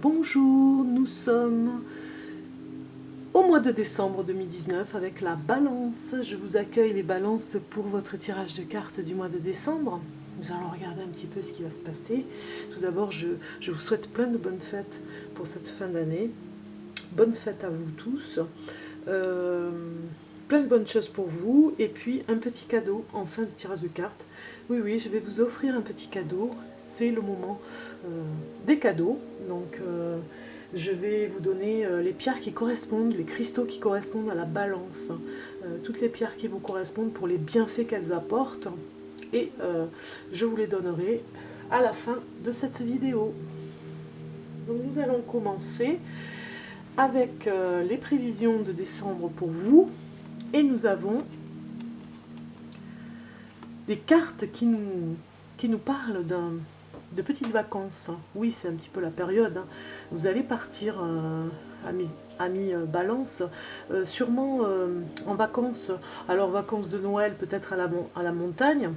Bonjour, nous sommes au mois de décembre 2019 avec la balance. Je vous accueille les balances pour votre tirage de cartes du mois de décembre. Nous allons regarder un petit peu ce qui va se passer. Tout d'abord, je vous souhaite plein de bonnes fêtes pour cette fin d'année. Bonnes fêtes à vous tous. Plein de bonnes choses pour vous. Et puis un petit cadeau en fin de tirage de cartes. Oui, je vais vous offrir un petit cadeau. C'est le moment des cadeaux. Donc je vais vous donner les pierres qui correspondent, les cristaux qui correspondent à la balance. Toutes les pierres qui vous correspondent pour les bienfaits qu'elles apportent. Et je vous les donnerai à la fin de cette vidéo. Donc nous allons commencer avec les prévisions de décembre pour vous. Et nous avons des cartes qui nous parlent de petites vacances. Oui, c'est un petit peu la période. Vous allez partir, amis balance, sûrement en vacances. Alors vacances de Noël, peut-être à la montagne.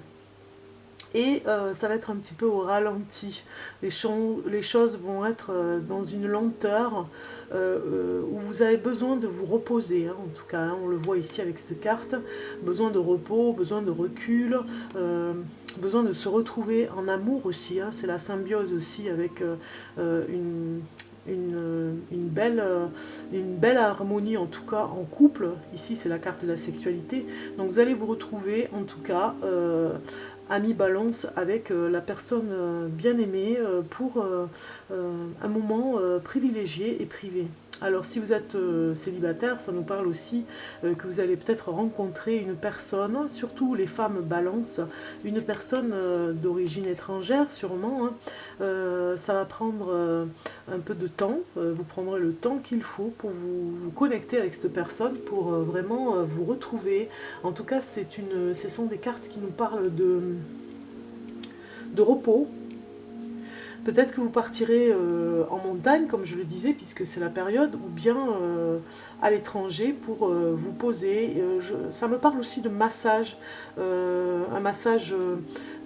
Et ça va être un petit peu au ralenti. Les choses vont être dans une lenteur où vous avez besoin de vous reposer. En tout cas, on le voit ici avec cette carte. Besoin de repos, besoin de recul, besoin de se retrouver en amour aussi. C'est la symbiose aussi avec une belle harmonie, en tout cas en couple. Ici, c'est la carte de la sexualité. Donc vous allez vous retrouver, en tout cas, ami balance avec la personne bien aimée pour un moment privilégié et privé. Alors si vous êtes célibataire, ça nous parle aussi que vous allez peut-être rencontrer une personne, surtout les femmes balance, une personne d'origine étrangère sûrement. Ça va prendre un peu de temps, vous prendrez le temps qu'il faut pour vous connecter avec cette personne, pour vraiment vous retrouver. En tout cas, ce sont des cartes qui nous parlent de repos. Peut-être que vous partirez en montagne, comme je le disais, puisque c'est la période, ou bien à l'étranger pour vous poser. Ça me parle aussi de massage, un massage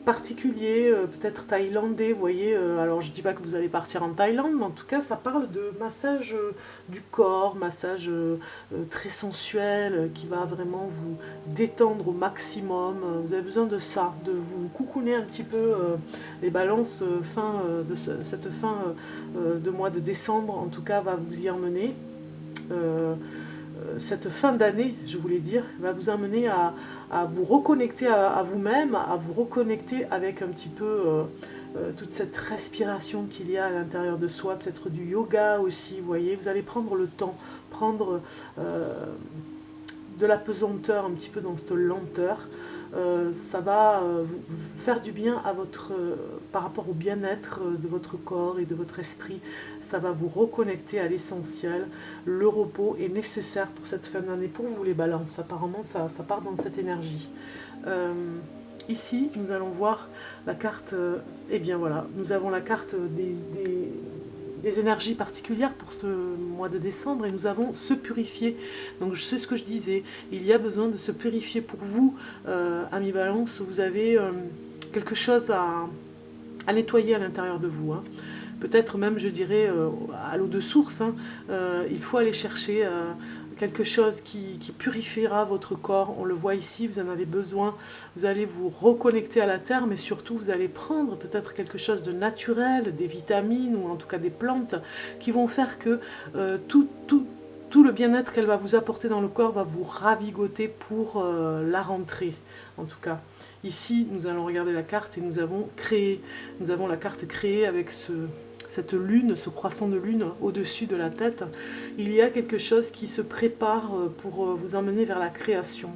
particulier, peut-être thaïlandais, vous voyez. Alors je ne dis pas que vous allez partir en Thaïlande, mais en tout cas ça parle de massage du corps, massage très sensuel, qui va vraiment vous détendre au maximum. Vous avez besoin de ça, de vous coucouner un petit peu. Les balances, cette fin de mois de décembre, en tout cas, va vous y emmener. Cette fin d'année, je voulais dire, va vous amener à vous reconnecter à vous-même, à vous reconnecter avec un petit peu toute cette respiration qu'il y a à l'intérieur de soi, peut-être du yoga aussi, vous voyez, vous allez prendre le temps, prendre de la pesanteur un petit peu dans cette lenteur. Ça va vous faire du bien à par rapport au bien-être de votre corps et de votre esprit. Ça va vous reconnecter à l'essentiel. Le repos est nécessaire pour cette fin d'année, pour vous les balances. Apparemment, ça part dans cette énergie. Ici, nous allons voir la carte, et bien voilà, nous avons la carte des énergies particulières pour ce mois de décembre, et nous avons se purifier. Donc c'est ce que je disais, il y a besoin de se purifier pour vous, amis balance. Vous avez quelque chose à nettoyer à l'intérieur de vous. Peut-être même, je dirais, à l'eau de source. Il faut aller chercher quelque chose qui purifiera votre corps. On le voit ici, vous en avez besoin. Vous allez vous reconnecter à la terre, mais surtout vous allez prendre peut-être quelque chose de naturel, des vitamines ou en tout cas des plantes qui vont faire que tout le bien-être qu'elle va vous apporter dans le corps va vous ravigoter pour la rentrée, en tout cas. Ici, nous allons regarder la carte et nous avons la carte créée avec cette lune, ce croissant de lune au-dessus de la tête. Il y a quelque chose qui se prépare pour vous emmener vers la création.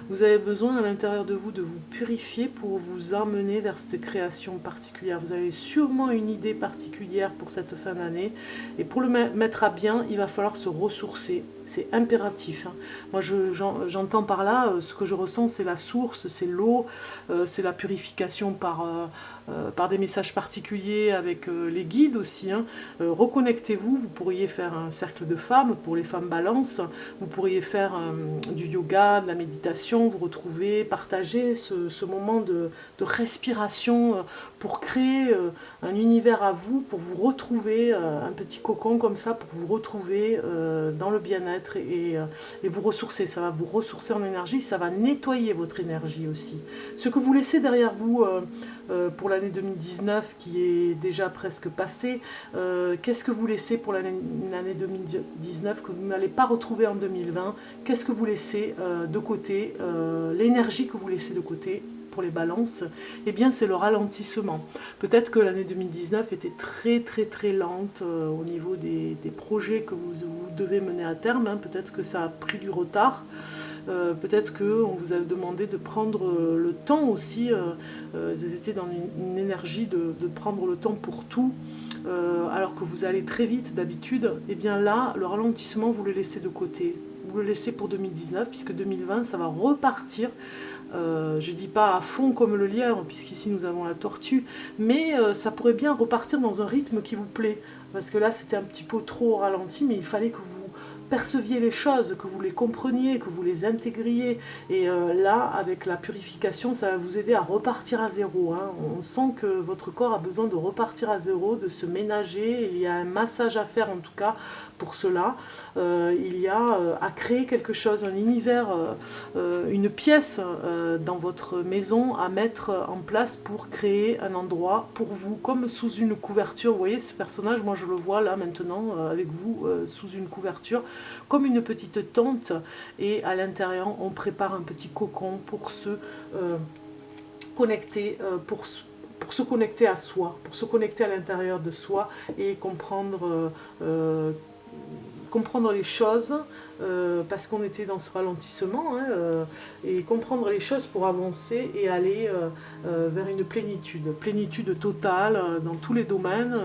Vous avez besoin à l'intérieur de vous de vous purifier pour vous emmener vers cette création particulière. Vous avez sûrement une idée particulière pour cette fin d'année. Et pour le mettre à bien, il va falloir se ressourcer. C'est impératif. Moi, j'entends par là, ce que je ressens, c'est la source, c'est l'eau, c'est la purification par par des messages particuliers avec les guides aussi. Hein. Reconnectez-vous, vous pourriez faire un cercle de femmes pour les femmes balance, vous pourriez faire du yoga, de la méditation, vous retrouver, partager ce moment de respiration pour créer un univers à vous, pour vous retrouver, un petit cocon comme ça, pour vous retrouver dans le bien-être et vous ressourcer. Ça va vous ressourcer en énergie, ça va nettoyer votre énergie aussi. Ce que vous laissez derrière vous pour l'année 2019 qui est déjà presque passée, qu'est-ce que vous laissez pour l'année 2019 que vous n'allez pas retrouver en 2020? Qu'est-ce que vous laissez de côté? L'énergie que vous laissez de côté pour les balances, eh bien c'est le ralentissement. Peut-être que l'année 2019 était très lente au niveau des projets que vous devez mener à terme, hein. Peut-être que ça a pris du retard. Peut-être qu'on vous a demandé de prendre le temps aussi, vous étiez dans une énergie de prendre le temps pour tout, alors que vous allez très vite d'habitude. Et bien là, le ralentissement, vous le laissez de côté. Vous le laissez pour 2019, puisque 2020, ça va repartir. Je ne dis pas à fond comme le lièvre, puisqu'ici nous avons la tortue, mais ça pourrait bien repartir dans un rythme qui vous plaît. Parce que là, c'était un petit peu trop ralenti, mais il fallait que vous perceviez les choses, que vous les compreniez, que vous les intégriez. Et là, avec la purification, ça va vous aider à repartir à zéro. Hein. On sent que votre corps a besoin de repartir à zéro, de se ménager. Il y a un massage à faire en tout cas pour cela. Il y a à créer quelque chose, un univers, une pièce dans votre maison à mettre en place pour créer un endroit pour vous, comme sous une couverture. Vous voyez ce personnage, moi je le vois là maintenant avec vous sous une couverture, comme une petite tente, et à l'intérieur on prépare un petit cocon pour se connecter, pour se connecter à soi, pour se connecter à l'intérieur de soi et comprendre les choses, parce qu'on était dans ce ralentissement, hein, et comprendre les choses pour avancer et aller vers une plénitude totale dans tous les domaines,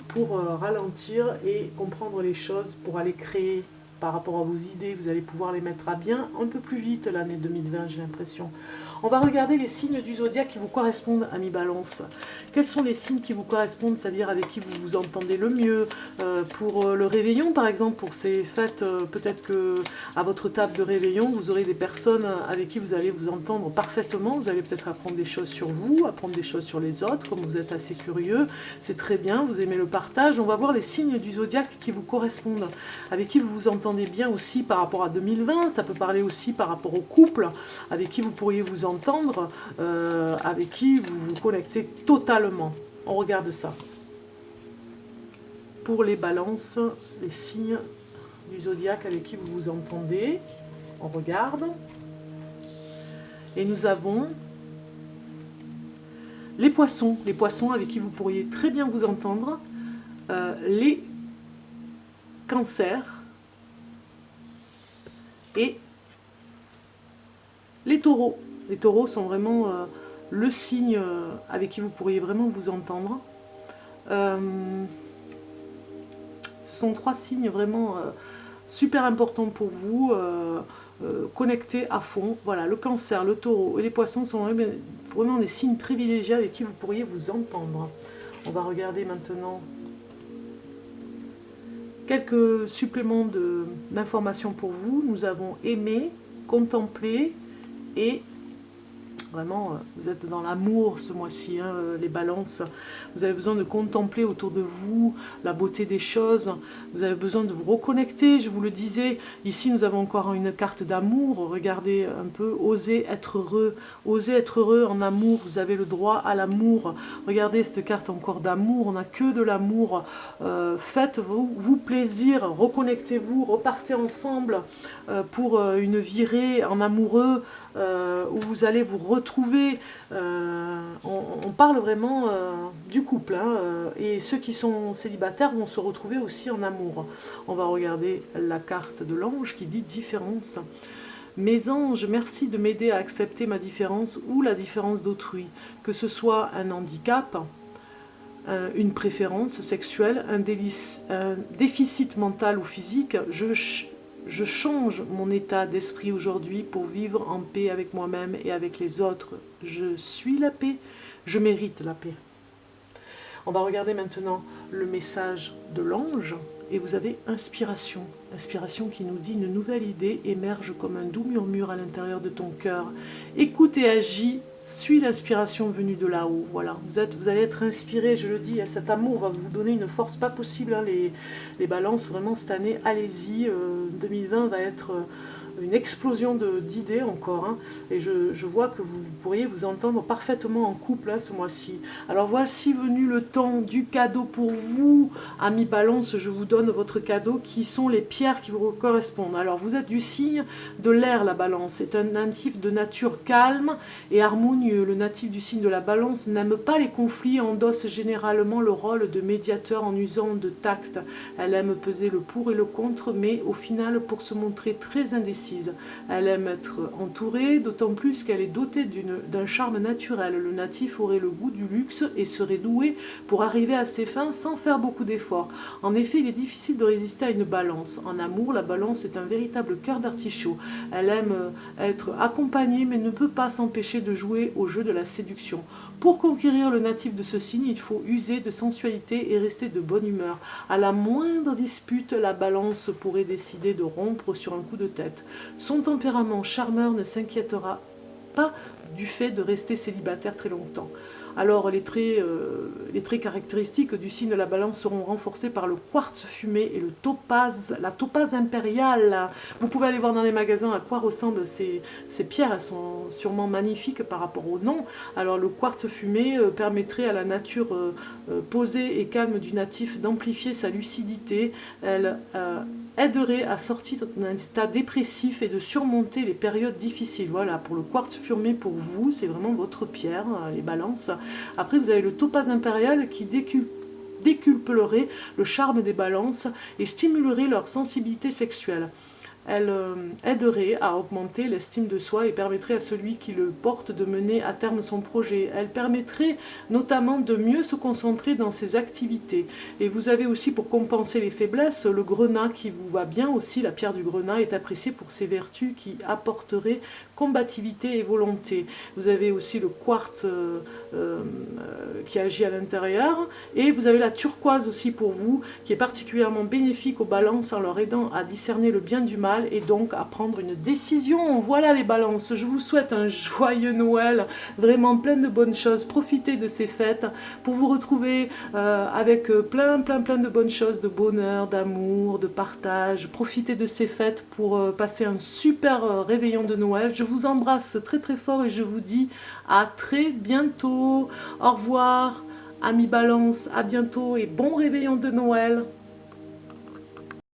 pour ralentir et comprendre les choses, pour aller créer par rapport à vos idées. Vous allez pouvoir les mettre à bien un peu plus vite l'année 2020, j'ai l'impression. On va regarder les signes du zodiaque qui vous correspondent, amis Balance. Quels sont les signes qui vous correspondent, c'est-à-dire avec qui vous vous entendez le mieux? Pour le réveillon, par exemple, pour ces fêtes, peut-être que à votre table de réveillon, vous aurez des personnes avec qui vous allez vous entendre parfaitement. Vous allez peut-être apprendre des choses sur vous, apprendre des choses sur les autres, comme vous êtes assez curieux. C'est très bien, vous aimez le partage. On va voir les signes du zodiaque qui vous correspondent, avec qui vous vous entendez bien aussi par rapport à 2020. Ça peut parler aussi par rapport au couple, avec qui vous pourriez vous entendre, avec qui vous vous connectez totalement. On regarde ça. Pour les balances, les signes du zodiaque avec qui vous vous entendez, on regarde. Et nous avons les poissons avec qui vous pourriez très bien vous entendre, les cancers et les taureaux. Les taureaux sont vraiment le signe avec qui vous pourriez vraiment vous entendre. Ce sont 3 signes vraiment super importants pour vous, connectés à fond. Voilà, le cancer, le taureau et les poissons sont vraiment des signes privilégiés avec qui vous pourriez vous entendre. On va regarder maintenant quelques suppléments d'informations pour vous. Nous avons aimé, contemplé et vraiment, vous êtes dans l'amour ce mois-ci, hein, les balances. Vous avez besoin de contempler autour de vous la beauté des choses. Vous avez besoin de vous reconnecter, je vous le disais. Ici, nous avons encore une carte d'amour. Regardez un peu, osez être heureux. Osez être heureux en amour. Vous avez le droit à l'amour. Regardez cette carte encore d'amour. On n'a que de l'amour. Faites-vous plaisir. Reconnectez-vous. Repartez ensemble pour une virée en amoureux où vous allez vous retrouver. On parle vraiment du couple, hein, et ceux qui sont célibataires vont se retrouver aussi en amour. On va regarder la carte de l'ange qui dit différence. Mes anges, merci de m'aider à accepter ma différence ou la différence d'autrui, que ce soit un handicap, une préférence sexuelle, un déficit mental ou physique. Je change mon état d'esprit aujourd'hui pour vivre en paix avec moi-même et avec les autres. Je suis la paix, je mérite la paix. On va regarder maintenant le message de l'ange. Et vous avez inspiration. Inspiration qui nous dit: une nouvelle idée émerge comme un doux murmure à l'intérieur de ton cœur. Écoute et agis, suis l'inspiration venue de là-haut. Voilà, vous allez être inspiré, je le dis, cet amour va vous donner une force pas possible. Hein, les balances, vraiment cette année, allez-y. 2020 va être une explosion d'idées encore. Hein, et je vois que vous pourriez vous entendre parfaitement en couple, hein, ce mois-ci. Alors voici venu le temps du cadeau pour vous. Amis Balance, je vous donne votre cadeau qui sont les pierres qui vous correspondent. Alors vous êtes du signe de l'air, la Balance. C'est un natif de nature calme et harmonieux. Le natif du signe de la Balance n'aime pas les conflits, endosse généralement le rôle de médiateur en usant de tact. Elle aime peser le pour et le contre, mais au final pour se montrer très indécise. Elle aime être entourée, d'autant plus qu'elle est dotée d'un charme naturel. Le natif aurait le goût du luxe et serait doué pour arriver à ses fins sans faire beaucoup d'efforts. En effet, il est difficile de résister à une balance. En amour, la balance est un véritable cœur d'artichaut. Elle aime être accompagnée, mais ne peut pas s'empêcher de jouer au jeu de la séduction. Pour conquérir le natif de ce signe, il faut user de sensualité et rester de bonne humeur. À la moindre dispute, la balance pourrait décider de rompre sur un coup de tête. Son tempérament charmeur ne s'inquiétera pas du fait de rester célibataire très longtemps. Alors les traits caractéristiques du signe de la balance seront renforcés par le quartz fumé et la topaze impériale. Vous pouvez aller voir dans les magasins à quoi ressemblent ces pierres. Elles sont sûrement magnifiques par rapport au nom. Alors le quartz fumé permettrait à la nature posée et calme du natif d'amplifier sa lucidité. Elle aiderait à sortir d'un état dépressif et de surmonter les périodes difficiles. Voilà, pour le quartz fumé pour vous, c'est vraiment votre pierre, les balances. Après, vous avez le topaze impérial qui décuplerait le charme des balances et stimulerait leur sensibilité sexuelle. Elle aiderait à augmenter l'estime de soi et permettrait à celui qui le porte de mener à terme son projet. Elle permettrait notamment de mieux se concentrer dans ses activités. Et vous avez aussi, pour compenser les faiblesses, le grenat qui vous va bien aussi. La pierre du grenat est appréciée pour ses vertus qui apporteraient combativité et volonté. Vous avez aussi le quartz qui agit à l'intérieur. Et vous avez la turquoise aussi pour vous, qui est particulièrement bénéfique aux balances en leur aidant à discerner le bien du mal et donc à prendre une décision. Voilà les balances, je vous souhaite un joyeux Noël, vraiment plein de bonnes choses. Profitez de ces fêtes pour vous retrouver avec plein de bonnes choses, de bonheur, d'amour, de partage. Profitez de ces fêtes pour passer un super réveillon de Noël. Je vous embrasse très fort et je vous dis à très bientôt. Au revoir, amis Balance, à bientôt et bon réveillon de Noël.